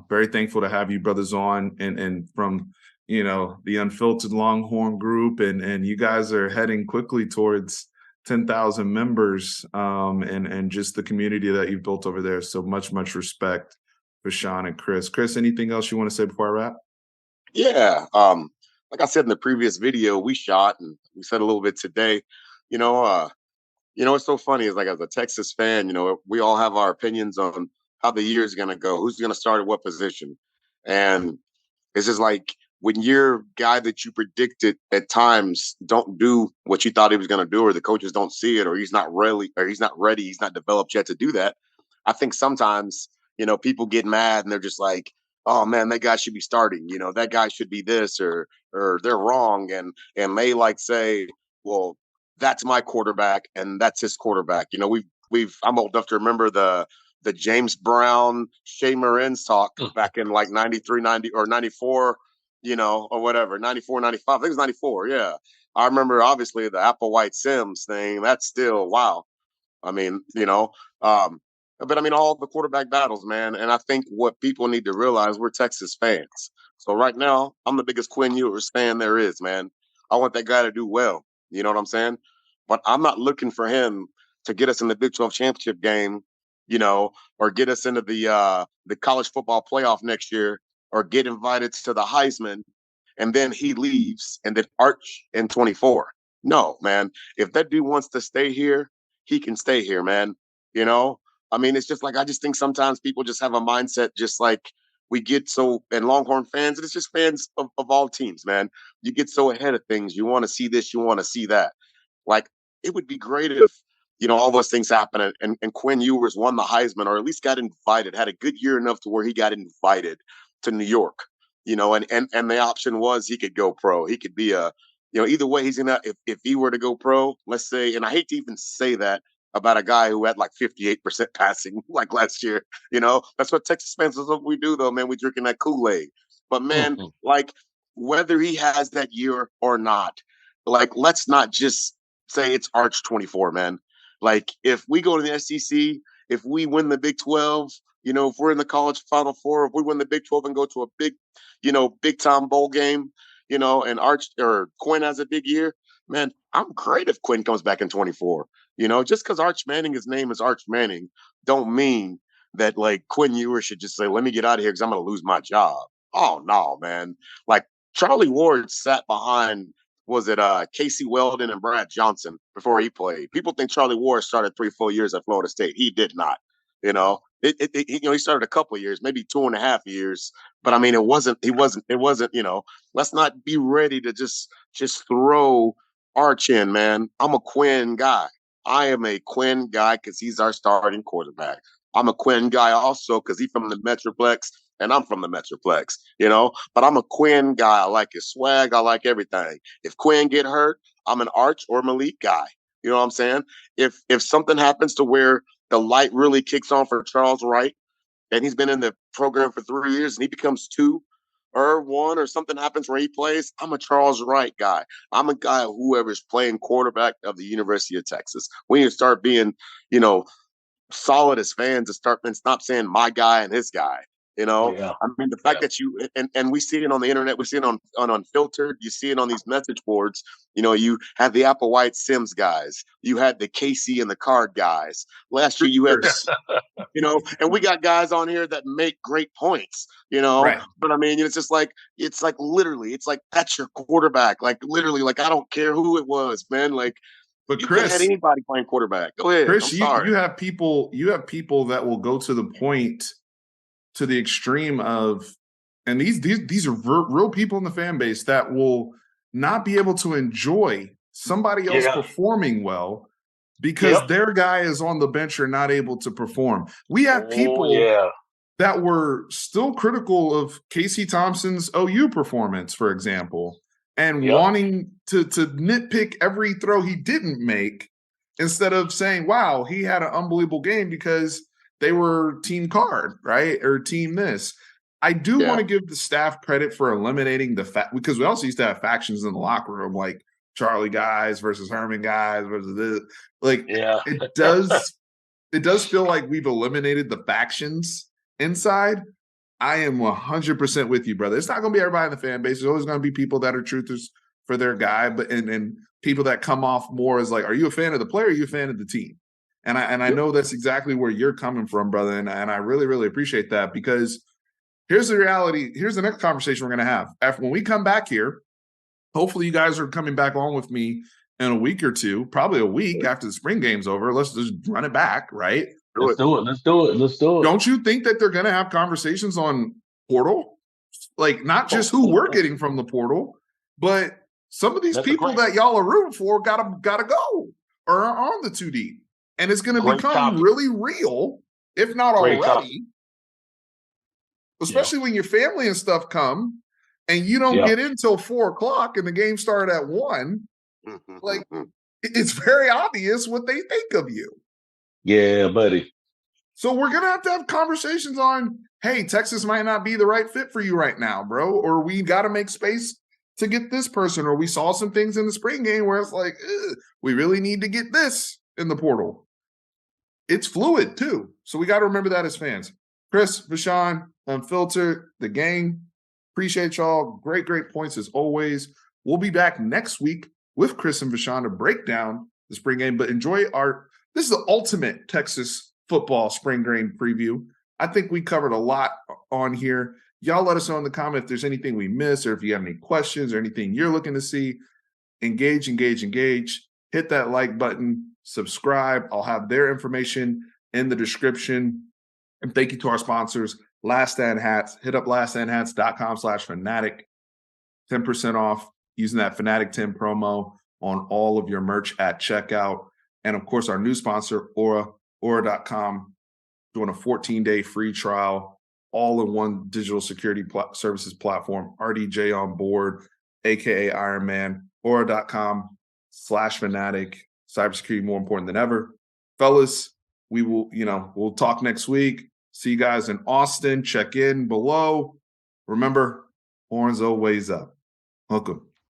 very thankful to have you brothers on and from the Unfiltered Longhorn group, and you guys are heading quickly towards 10,000 members, and just the community that you've built over there. So much respect for Sean and Chris. Chris, anything else you want to say before I wrap? Yeah. Like I said in the previous video, we shot and we said a little bit today. What's so funny is, like, as a Texas fan, we all have our opinions on how the year is going to go, who's going to start at what position. And it's just like when your guy that you predicted at times don't do what you thought he was going to do, or the coaches don't see it, or he's not ready, he's not developed yet to do that. I think sometimes, people get mad and they're just like, oh man, that guy should be starting, that guy should be this, or they're wrong. And they like say, well, that's my quarterback and that's his quarterback. I'm old enough to remember the James Brown, Shea Marin's talk back in like 93, 90 or 94, or whatever, 94, 95. I think it was 94. Yeah. I remember obviously the Applewhite Sims thing. That's still wow. I mean, but I mean, all the quarterback battles, man. And I think what people need to realize, we're Texas fans. So right now, I'm the biggest Quinn Ewers fan there is, man. I want that guy to do well. You know what I'm saying? But I'm not looking for him to get us in the Big 12 championship game, or get us into the college football playoff next year, or get invited to the Heisman, and then he leaves and then Arch in 24. No, man. If that dude wants to stay here, he can stay here, man. I mean, it's just like I just think sometimes people just have a mindset just like we get so, and Longhorn fans, and it's just fans of all teams, man. You get so ahead of things. You want to see this, you want to see that. Like, it would be great if, all those things happen and Quinn Ewers won the Heisman or at least got invited, had a good year enough to where he got invited to New York, and the option was he could go pro. He could be either way, he's gonna, if he were to go pro, let's say, and I hate to even say that about a guy who had like 58% passing like last year. That's what Texas fans is what we do though, man. We drinking that Kool-Aid. But man, like whether he has that year or not, like let's not just say it's Arch 24, man. Like if we go to the SEC, if we win the Big 12, if we're in the college Final Four, if we win the Big 12 and go to a big, big time bowl game, and Arch or Quinn has a big year, man, I'm great if Quinn comes back in 24. Just because Arch Manning, his name is Arch Manning, don't mean that like Quinn Ewers should just say, let me get out of here because I'm going to lose my job. Oh, no, man. Like Charlie Ward sat behind, was it Casey Weldon and Brad Johnson before he played. People think Charlie Ward started 3-4 years at Florida State. He did not. He started a couple of years, maybe 2.5 years. But I mean, it wasn't. Let's not be ready to just throw Arch in, man. I'm a Quinn guy. I am a Quinn guy because he's our starting quarterback. I'm a Quinn guy also because he's from the Metroplex and I'm from the Metroplex, but I'm a Quinn guy. I like his swag. I like everything. If Quinn get hurt, I'm an Arch or Malik guy. You know what I'm saying? If something happens to where the light really kicks on for Charles Wright and he's been in the program for 3 years and he becomes 2 or 1 or something happens where he plays, I'm a Charles Wright guy. I'm a guy whoever's playing quarterback of the University of Texas. We need to start being, solid as fans and stop saying my guy and his guy. Yeah. I mean, the fact that you and we see it on the internet, we see it on Unfiltered, you see it on these message boards. You had the Applewhite Sims guys, you had the Casey and the Card guys. Last year, you had and we got guys on here that make great points. Right. But I mean, it's like literally, it's like that's your quarterback. Like literally, like I don't care who it was, man. Like. But You could have Chris, had anybody playing quarterback. Go ahead. Chris, I'm sorry. you have people that will go to the point, to the extreme of, and these are real people in the fan base that will not be able to enjoy somebody else performing well because their guy is on the bench or not able to perform. We have people that were still critical of Casey Thompson's OU performance, for example, and wanting to nitpick every throw he didn't make instead of saying, wow, he had an unbelievable game because they were team Card, right? Or team this. I do want to give the staff credit for eliminating the fact, because we also used to have factions in the locker room, like Charlie guys versus Herman guys versus this. Like, it does feel like we've eliminated the factions inside. I am 100% with you, brother. It's not going to be everybody in the fan base. There's always going to be people that are truthers for their guy, but and people that come off more as like, are you a fan of the player? Or are you a fan of the team? And I know that's exactly where you're coming from, brother. And I really, really appreciate that, because here's the reality. Here's the next conversation we're going to have. When we come back here, hopefully you guys are coming back along with me in a week or two, probably a week after the spring game's over. Let's just run it back, right? Let's do it. Don't you think that they're going to have conversations on portal? Like, not just who we're getting from the portal, but some of these people that y'all are rooting for gotta go or are on the 2D. And it's going to become really real, if not already. Especially when your family and stuff come and you don't get in till 4:00 and the game started at 1. Like, it's very obvious what they think of you. Yeah, buddy. So we're going to have conversations on, hey, Texas might not be the right fit for you right now, bro. Or we got to make space to get this person. Or we saw some things in the spring game where it's like, we really need to get this in the portal. It's fluid too. So we got to remember that as fans. Chris, Vashawn, Unfiltered, the gang, appreciate y'all. Great points as always. We'll be back next week with Chris and Vashawn to break down the spring game, but enjoy this is the ultimate Texas football spring game preview. I think we covered a lot on here. Y'all let us know in the comment if there's anything we missed, or if you have any questions or anything you're looking to see. Engage. Hit that like button, subscribe. I'll have their information in the description. And thank you to our sponsors, Last Stand Hats. Hit up laststandhats.com/fanatic. 10% off using that Fanatic 10 promo on all of your merch at checkout. And of course, our new sponsor, Aura.com, doing a 14-day free trial, all in one digital security services platform, RDJ on board, AKA Iron Man. Aura.com/fanatic. Cybersecurity more important than ever. Fellas, we'll talk next week. See you guys in Austin. Check in below. Remember, horns always up. Welcome.